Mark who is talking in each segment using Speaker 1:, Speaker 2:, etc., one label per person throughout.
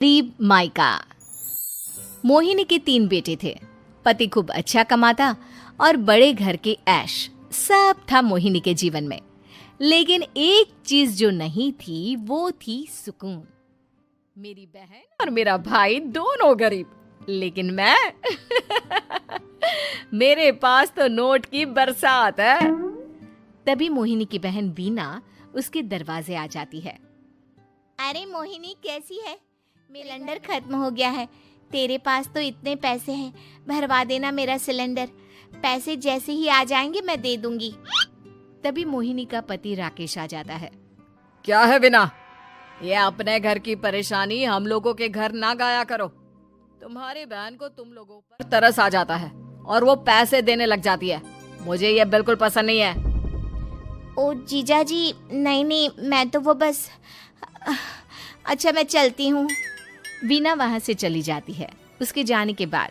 Speaker 1: गरीब मायका। मोहिनी के 3 बेटे थे। पति खूब अच्छा कमाता और बड़े घर के ऐश सब था मोहिनी के जीवन में। लेकिन एक चीज जो नहीं थी वो थी सुकून। मेरी बहन और मेरा भाई दोनों गरीब, लेकिन मैं मेरे पास तो नोट की बरसात है। तभी मोहिनी की बहन वीना उसके दरवाजे आ जाती है।
Speaker 2: अरे मोहिनी कैसी है? सिलेंडर खत्म हो गया है। तेरे पास तो इतने पैसे हैं, भरवा देना मेरा सिलेंडर। पैसे जैसे ही आ जाएंगे मैं दे दूंगी।
Speaker 1: तभी मोहिनी का पति राकेश आ जाता है।
Speaker 3: क्या है वीना, ये अपने घर की परेशानी हम लोगों के घर ना गाया करो। तुम्हारी बहन को तुम लोगों पर तरस आ जाता है और वो पैसे देने लग जाती है। मुझे ये बिल्कुल पसंद नहीं है।
Speaker 2: ओ जीजा जी, नहीं, मैं तो वो बस अच्छा मैं चलती हूँ।
Speaker 1: वीना वहां से चली जाती है। उसके जाने के बाद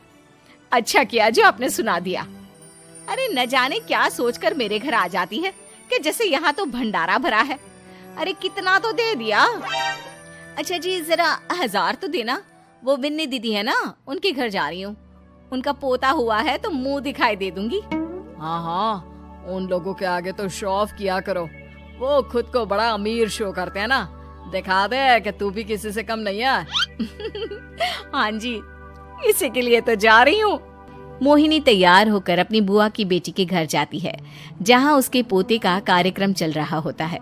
Speaker 1: अच्छा किया जो आपने सुना दिया। अरे न जाने क्या सोचकर मेरे घर आ जाती है कि जैसे यहाँ तो भंडारा भरा है। अरे कितना तो दे दिया। अच्छा जी जरा 1000 तो देना। वो बिन्नी दीदी है ना, उनके घर जा रही हूँ। उनका पोता हुआ है तो मुंह दिखाई दे दूंगी।
Speaker 3: हाँ, उन लोगों के आगे तो शो ऑफ किया करो। वो खुद को बड़ा अमीर शो करते हैं ना। दिखा दे कि तू भी किसी से कम नहीं है।
Speaker 1: हाँ जी, इसी के लिए तो जा रही हूँ। मोहिनी तैयार होकर अपनी बुआ की बेटी के घर जाती है, जहाँ उसके पोते का कार्यक्रम चल रहा होता है।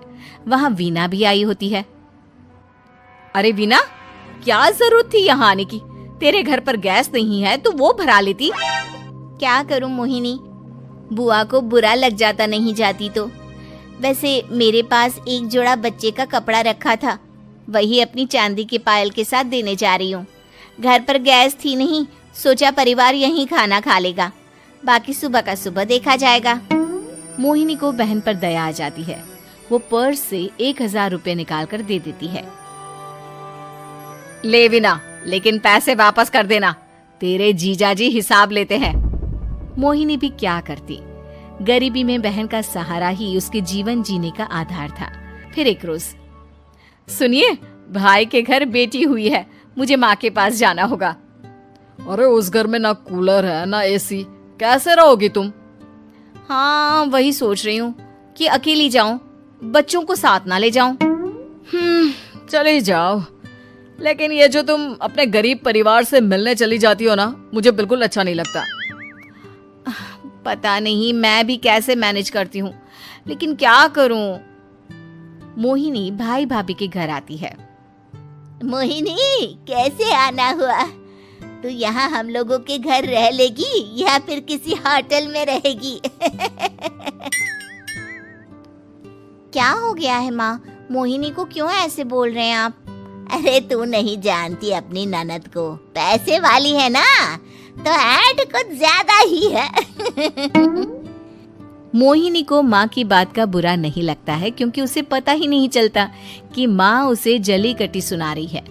Speaker 1: वहाँ वीना भी आई होती है। अरे वीना, क्या जरूरत थी यहाँ आने की? तेरे घर पर गैस नहीं है तो वो भरा लेती।
Speaker 2: क्या करूं मोहिनी, बुआ को बुरा लग जाता नहीं जाती तो। वैसे मेरे पास एक जोड़ा बच्चे का कपड़ा रखा था, वही अपनी चांदी के पायल के साथ देने जा रही हूँ। घर पर गैस थी नहीं, सोचा परिवार यहीं खाना खा लेगा, बाकी सुबह का सुबह देखा जाएगा।
Speaker 1: मोहिनी को बहन पर दया आ जाती है। वो पर्स से 1000 रुपए निकाल कर दे देती है।
Speaker 3: ले वीना, लेकिन पैसे वापस कर देना, तेरे जीजाजी हिसाब लेते हैं।
Speaker 1: मोहिनी भी क्या करती, गरीबी में बहन का सहारा ही उसके जीवन जीने का आधार था। फिर एक रोज, सुनिए, भाई के घर बेटी हुई है, मुझे माँ के पास जाना होगा।
Speaker 3: अरे उस घर में ना कूलर है ना एसी, कैसे रहोगी तुम?
Speaker 1: हाँ वही सोच रही हूँ कि अकेली जाऊं, बच्चों को साथ ना ले जाऊं।
Speaker 3: चली जाओ, लेकिन ये जो तुम अपने गरीब परिवार से मिलने चली जाती हो ना, मुझे बिल्कुल अच्छा नहीं लगता।
Speaker 1: पता नहीं मैं भी कैसे मैनेज करती हूँ, लेकिन क्या करूँ। मोहिनी भाई भाभी के घर आती है।
Speaker 2: मोहिनी कैसे आना हुआ? तू यहाँ हम लोगों के घर रह लेगी या फिर किसी होटल में रहेगी? क्या हो गया है माँ, मोहिनी को क्यों ऐसे बोल रहे हैं आप? अरे तू नहीं जानती अपनी ननद को, पैसे वाली है ना, तो ऐड कुछ ज्यादा ही है।
Speaker 1: मोहिनी को माँ की बात का बुरा नहीं लगता है, क्योंकि उसे पता ही नहीं चलता कि माँ उसे जली कटी सुना रही है।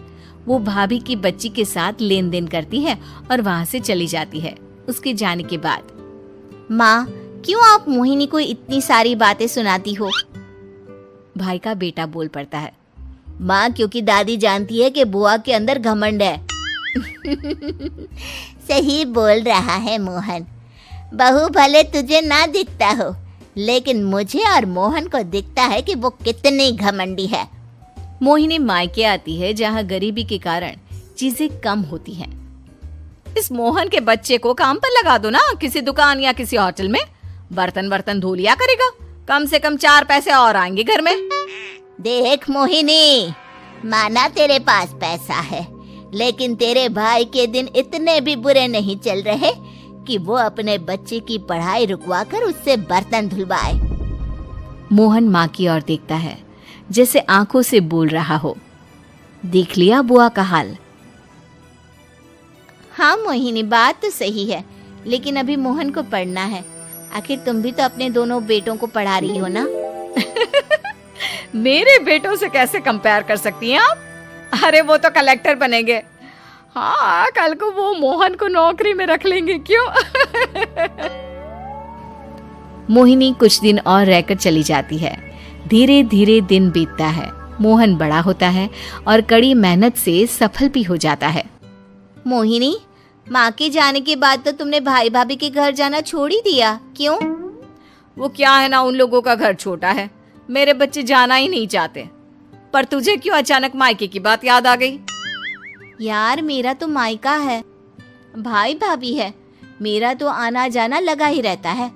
Speaker 1: वो भाभी की बच्ची के साथ लेन देन करती है और वहाँ से चली जाती है। उसके जाने के बाद,
Speaker 2: माँ क्यों आप मोहिनी को इतनी सारी बातें सुनाती हो?
Speaker 1: भाई का बेटा बोल पड़ता है।
Speaker 2: माँ क्योंकि दादी जानती है कि बुआ के अंदर घमंड है। सही बोल रहा है मोहन, बहू भले तुझे ना दिखता हो, लेकिन मुझे और मोहन को दिखता है कि वो कितनी घमंडी है।
Speaker 1: मोहिनी मायके आती है, जहाँ गरीबी के कारण चीजें कम होती हैं। इस मोहन के बच्चे को काम पर लगा दो ना, किसी दुकान या किसी होटल में। बर्तन धो लिया करेगा, कम से कम 4 पैसे और आएंगे घर में।
Speaker 2: देख मोहिनी, माना तेरे पास पैसा है, लेकिन तेरे भाई के दिन इतने भी बुरे नहीं चल रहे कि वो अपने बच्चे की पढ़ाई रुकवाकर उससे बर्तन धुलवाए।
Speaker 1: मोहन माँ की ओर देखता है, जैसे आंखों से बोल रहा हो, देख लिया बुआ का हाल।
Speaker 2: हाँ मोहिनी, बात तो सही है, लेकिन अभी मोहन को पढ़ना है। आखिर तुम भी तो अपने दोनों बेटों को पढ़ा रही हो ना।
Speaker 3: मेरे बेटों से कैसे कंपेयर कर सकती हैं आप? अरे वो तो कलेक्टर बनेंगे। हाँ, कल को वो मोहन को नौकरी में रख लेंगे, क्यों?
Speaker 1: मोहिनी कुछ दिन और रहकर चली जाती है। धीरे धीरे दिन बीतता है मोहन बड़ा होता है और कड़ी मेहनत से सफल भी हो जाता है।
Speaker 2: मोहिनी, माँ के जाने के बाद तो तुमने भाई भाभी के घर जाना छोड़ ही दिया, क्यों?
Speaker 3: वो क्या है ना, उन लोगों का घर छोटा है, मेरे बच्चे जाना ही नहीं चाहते। पर तुझे क्यों अचानक मायके की बात याद आ गई?
Speaker 2: यार, मेरा तो मायका है, भाई भाभी है, मेरा तो आना जाना लगा ही रहता है।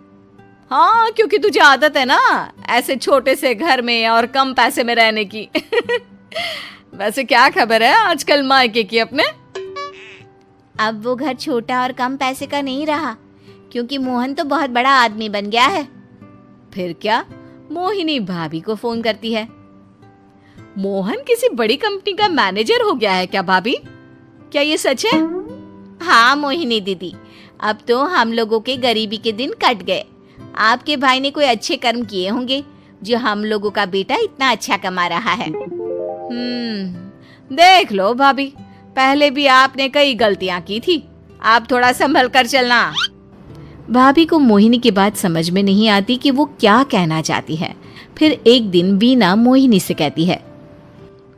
Speaker 3: हाँ, क्योंकि तुझे आदत है ना ऐसे छोटे से घर में और कम पैसे में रहने की। वैसे क्या खबर है आजकल मायके की अपने?
Speaker 2: अब वो घर छोटा और कम पैसे का नहीं रहा, क्योंकि मोहन तो बहुत बड़ा आदमी बन गया है।
Speaker 3: फिर क्या? मोहिनी भाभी को फोन करती है। मोहन किसी बड़ी कंपनी का मैनेजर हो गया है क्या भाभी? क्या ये सच है?
Speaker 2: हाँ मोहिनी दीदी, अब तो हम लोगों के गरीबी के दिन कट गए। आपके भाई ने कोई अच्छे कर्म किए होंगे जो हम लोगों का बेटा इतना अच्छा कमा रहा है।
Speaker 3: देख लो भाभी, पहले भी आपने कई गलतियां की थी, आप थोड़ा संभल कर चलना।
Speaker 1: भाभी को मोहिनी की बात समझ में नहीं आती कि वो क्या कहना चाहती है। फिर एक दिन वीना मोहिनी से कहती है,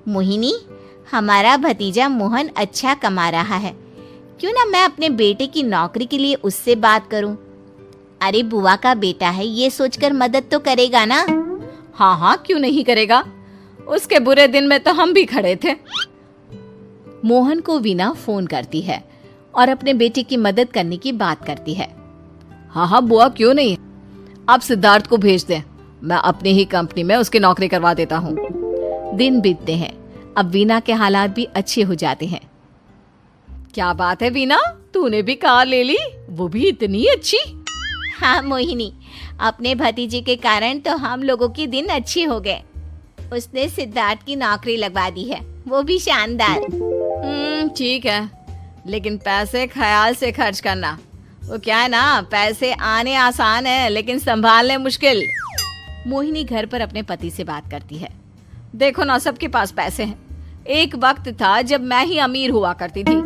Speaker 2: मोहिनी, हमारा भतीजा मोहन अच्छा कमा रहा है, क्यों ना मैं अपने बेटे की नौकरी के लिए उससे बात करूं? अरे बुआ का बेटा है, ये सोचकर मदद तो करेगा ना?
Speaker 3: हाँ हाँ, क्यों नहीं करेगा, उसके बुरे दिन में तो हम भी खड़े थे।
Speaker 1: मोहन को वीना फोन करती है और अपने बेटे की मदद करने की बात करती है।
Speaker 3: हाँ हाँ बुआ, क्यों नहीं, आप सिद्धार्थ को भेज दें, मैं अपनी ही कंपनी में उसकी नौकरी करवा देता हूँ।
Speaker 1: दिन बीतते हैं, अब वीना के हालात भी अच्छे हो जाते हैं।
Speaker 3: क्या बात है वीना, तूने भी कार ले ली, वो भी इतनी अच्छी?
Speaker 2: हाँ मोहिनी, अपने भतीजे के कारण तो हम लोगों के दिन अच्छे हो गए। उसने सिद्धार्थ की नौकरी लगवा दी है, वो भी शानदार।
Speaker 3: ठीक है, लेकिन पैसे ख्याल से खर्च करना। वो क्या है ना, पैसे आने आसान है लेकिन संभालने मुश्किल।
Speaker 1: मोहिनी घर पर अपने पति से बात करती है।
Speaker 3: देखो ना, सबके पास पैसे हैं, एक वक्त था जब मैं ही अमीर हुआ करती थी।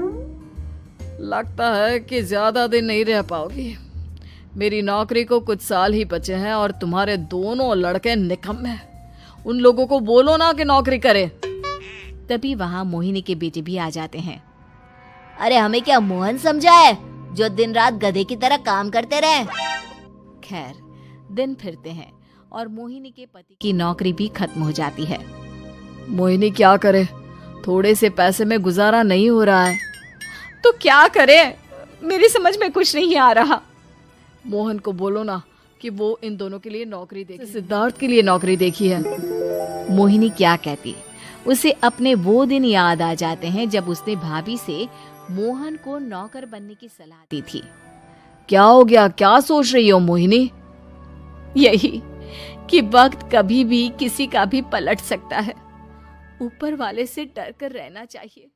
Speaker 3: लगता है कि ज्यादा दिन नहीं रह पाओगी, मेरी नौकरी को कुछ साल ही बचे हैं और तुम्हारे दोनों लड़के निकम्मे हैं, उन लोगों को बोलो ना कि नौकरी करे।
Speaker 1: तभी वहाँ मोहिनी के बेटे भी आ जाते हैं।
Speaker 2: अरे हमें क्या मोहन समझा है जो दिन रात गधे की तरह काम करते रहे?
Speaker 1: खैर, दिन फिरते हैं और मोहिनी के पति की नौकरी भी खत्म हो जाती है।
Speaker 3: मोहिनी क्या करे, थोड़े से पैसे में गुजारा नहीं हो रहा है, तो क्या करे, मेरी समझ में कुछ नहीं आ रहा। मोहन को बोलो ना कि वो इन दोनों के लिए नौकरी देखी, सिद्धार्थ के लिए नौकरी देखी है।
Speaker 1: मोहिनी क्या कहती, उसे अपने वो दिन याद आ जाते हैं जब उसने भाभी से मोहन को नौकर बनने की सलाह दी थी।
Speaker 3: क्या हो गया, क्या सोच रही हो मोहिनी?
Speaker 1: यही कि वक्त कभी भी किसी का भी पलट सकता है, ऊपर वाले से डर कर रहना चाहिए।